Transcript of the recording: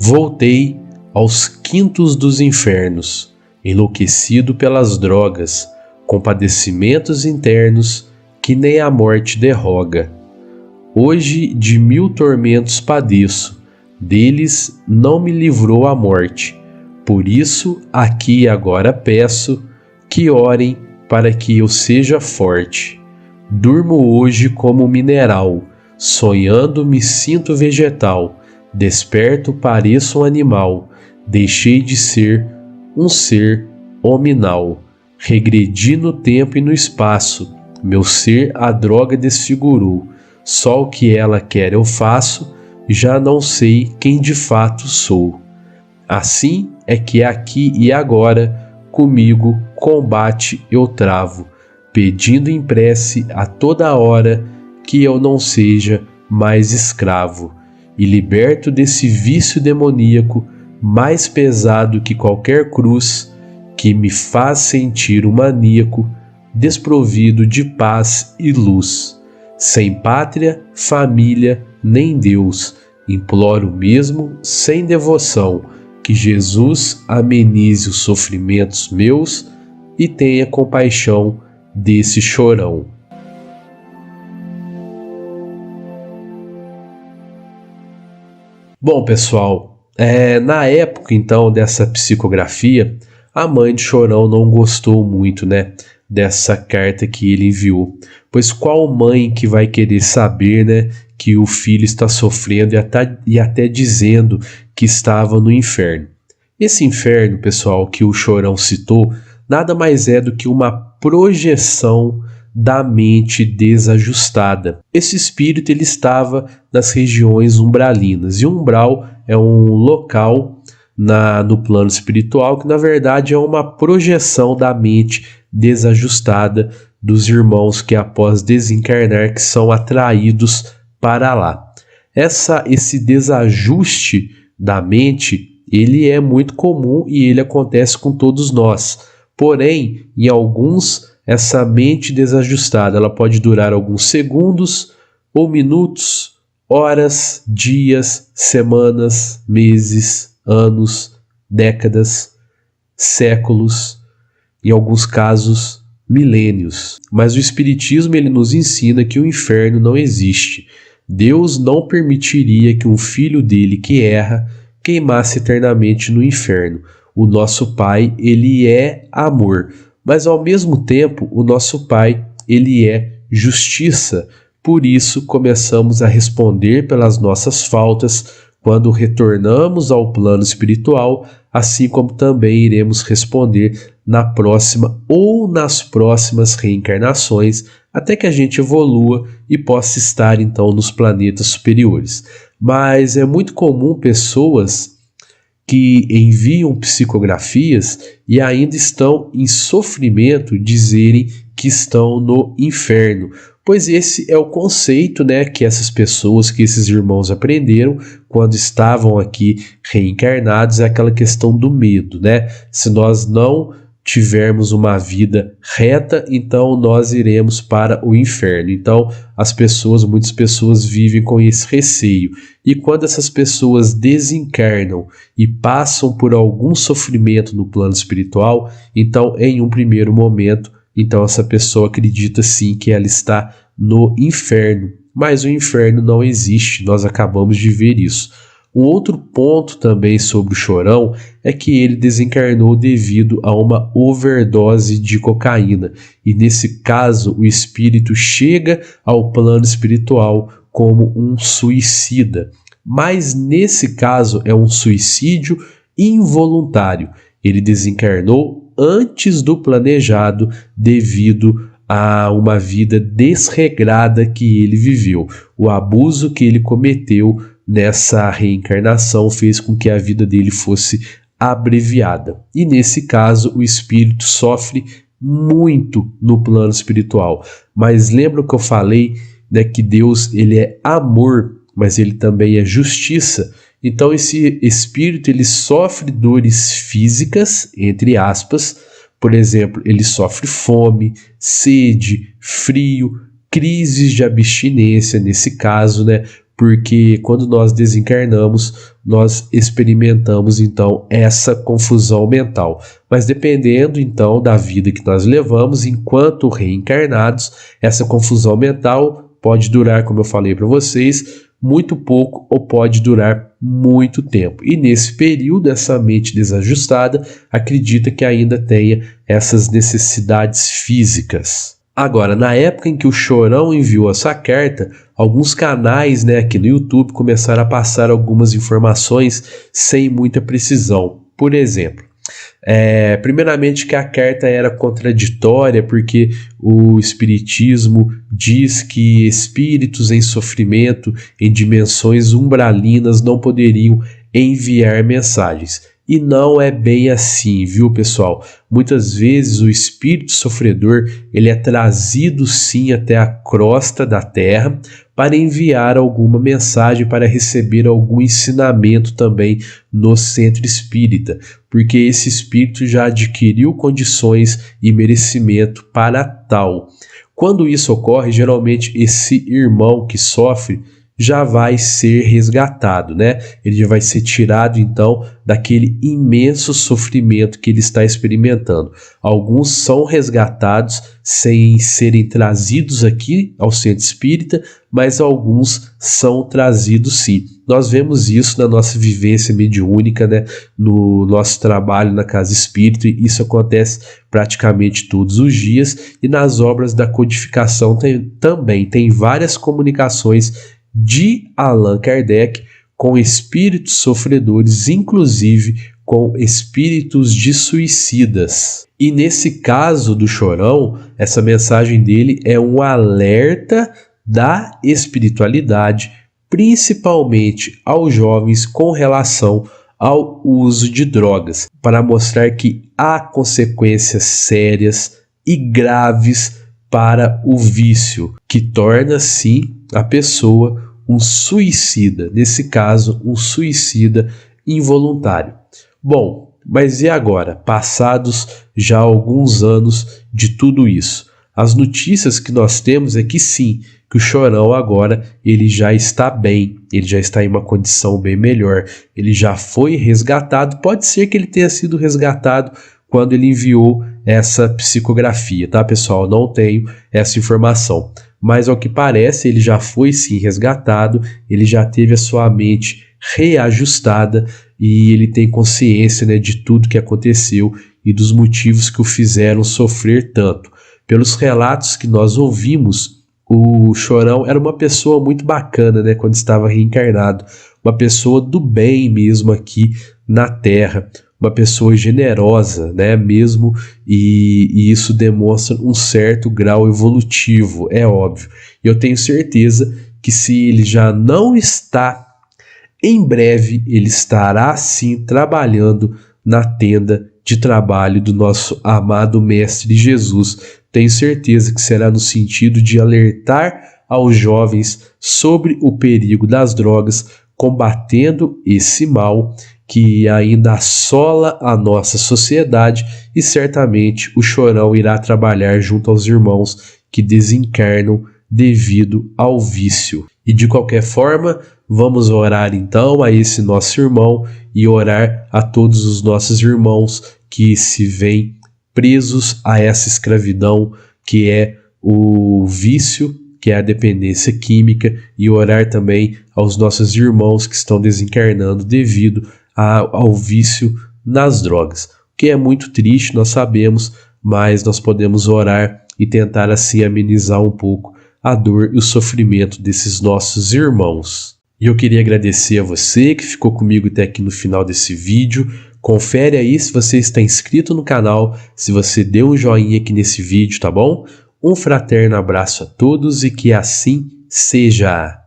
Voltei aos quintos dos infernos, enlouquecido pelas drogas, com padecimentos internos que nem a morte derroga. Hoje de 1000 tormentos padeço, deles não me livrou a morte. Por isso aqui e agora peço que orem para que eu seja forte. Durmo hoje como mineral, sonhando me sinto vegetal, desperto pareço um animal, deixei de ser um ser hominal. Regredi no tempo e no espaço, meu ser a droga desfigurou, só o que ela quer eu faço, já não sei quem de fato sou. Assim é que aqui e agora, comigo combate eu travo, pedindo em prece a toda hora que eu não seja mais escravo, e liberto desse vício demoníaco mais pesado que qualquer cruz, que me faz sentir um maníaco, desprovido de paz e luz. Sem pátria, família, nem Deus, imploro mesmo, sem devoção, que Jesus amenize os sofrimentos meus e tenha compaixão desse chorão. Bom, pessoal, na época então dessa psicografia, a mãe de Chorão não gostou muito, dessa carta que ele enviou, pois qual mãe que vai querer saber, que o filho está sofrendo e até dizendo que estava no inferno? Esse inferno, pessoal, que o Chorão citou, nada mais é do que uma projeção da mente desajustada. Esse espírito ele estava nas regiões umbralinas, e o umbral é um local no plano espiritual que na verdade é uma projeção da mente desajustada dos irmãos que após desencarnar que são atraídos para lá. Esse desajuste da mente ele é muito comum e ele acontece com todos nós. Porém, em alguns, essa mente desajustada ela pode durar alguns segundos ou minutos, horas, dias, semanas, meses, anos, décadas, séculos, em alguns casos, milênios. Mas o Espiritismo ele nos ensina que o inferno não existe. Deus não permitiria que um filho dele que erra queimasse eternamente no inferno. O nosso Pai, ele é amor, mas ao mesmo tempo o nosso Pai, ele é justiça. Por isso começamos a responder pelas nossas faltas quando retornamos ao plano espiritual, assim como também iremos responder na próxima ou nas próximas reencarnações, até que a gente evolua e possa estar então nos planetas superiores. Mas é muito comum pessoas que enviam psicografias e ainda estão em sofrimento dizerem que estão no inferno, pois esse é o conceito, que essas pessoas, que esses irmãos aprenderam quando estavam aqui reencarnados, é aquela questão do medo, Se nós não tivermos uma vida reta, então nós iremos para o inferno. Então muitas pessoas vivem com esse receio. E quando essas pessoas desencarnam e passam por algum sofrimento no plano espiritual, então em um primeiro momento, então essa pessoa acredita sim que ela está no inferno. Mas o inferno não existe, nós acabamos de ver isso. Um outro ponto também sobre o Chorão é que ele desencarnou devido a uma overdose de cocaína. E nesse caso, o espírito chega ao plano espiritual como um suicida. Mas nesse caso é um suicídio involuntário. Ele desencarnou antes do planejado devido a uma vida desregrada que ele viveu. O abuso que ele cometeu nessa reencarnação fez com que a vida dele fosse abreviada. E nesse caso o espírito sofre muito no plano espiritual. Mas lembra que eu falei, que Deus ele é amor, mas ele também é justiça. Então esse espírito ele sofre dores físicas, entre aspas. Por exemplo, ele sofre fome, sede, frio, crises de abstinência nesse caso, porque quando nós desencarnamos, nós experimentamos então essa confusão mental. Mas dependendo então da vida que nós levamos enquanto reencarnados, essa confusão mental pode durar, como eu falei para vocês, muito pouco ou pode durar muito tempo. E nesse período, essa mente desajustada acredita que ainda tenha essas necessidades físicas. Agora, na época em que o Chorão enviou essa carta, alguns canais, aqui no YouTube começaram a passar algumas informações sem muita precisão. Por exemplo, primeiramente que a carta era contraditória, porque o Espiritismo diz que espíritos em sofrimento em dimensões umbralinas não poderiam enviar mensagens. E não é bem assim, viu, pessoal? Muitas vezes o espírito sofredor ele é trazido sim até a crosta da Terra para enviar alguma mensagem, para receber algum ensinamento também no centro espírita, porque esse espírito já adquiriu condições e merecimento para tal. Quando isso ocorre, geralmente esse irmão que sofre já vai ser resgatado, Ele já vai ser tirado, então, daquele imenso sofrimento que ele está experimentando. Alguns são resgatados sem serem trazidos aqui ao centro espírita, mas alguns são trazidos sim. Nós vemos isso na nossa vivência mediúnica, no nosso trabalho na casa espírita, e isso acontece praticamente todos os dias, e nas obras da codificação também tem várias comunicações de Allan Kardec com espíritos sofredores, inclusive com espíritos de suicidas. E nesse caso do Chorão, essa mensagem dele é um alerta da espiritualidade, principalmente aos jovens com relação ao uso de drogas, para mostrar que há consequências sérias e graves para o vício, que torna sim a pessoa um suicida, nesse caso um suicida involuntário. Bom, mas e agora, passados já alguns anos de tudo isso? As notícias que nós temos é que sim, que o Chorão agora ele já está bem, ele já está em uma condição bem melhor, ele já foi resgatado. Pode ser que ele tenha sido resgatado quando ele enviou essa psicografia, tá, pessoal? Não tenho essa informação, mas ao que parece ele já foi sim resgatado, ele já teve a sua mente reajustada e ele tem consciência, de tudo que aconteceu e dos motivos que o fizeram sofrer tanto. Pelos relatos que nós ouvimos, o Chorão era uma pessoa muito bacana, quando estava reencarnado, uma pessoa do bem mesmo aqui na Terra, uma pessoa generosa, mesmo, e isso demonstra um certo grau evolutivo, é óbvio. E eu tenho certeza que se ele já não está, em breve ele estará sim trabalhando na tenda de trabalho do nosso amado Mestre Jesus. Tenho certeza que será no sentido de alertar aos jovens sobre o perigo das drogas, combatendo esse mal que ainda assola a nossa sociedade, e certamente o Chorão irá trabalhar junto aos irmãos que desencarnam devido ao vício. E de qualquer forma, vamos orar então a esse nosso irmão e orar a todos os nossos irmãos que se veem presos a essa escravidão que é o vício, que é a dependência química, e orar também aos nossos irmãos que estão desencarnando devido ao vício nas drogas. O que é muito triste, nós sabemos, mas nós podemos orar e tentar assim amenizar um pouco a dor e o sofrimento desses nossos irmãos. E eu queria agradecer a você que ficou comigo até aqui no final desse vídeo. Confere aí se você está inscrito no canal, se você deu um joinha aqui nesse vídeo, tá bom? Um fraterno abraço a todos e que assim seja!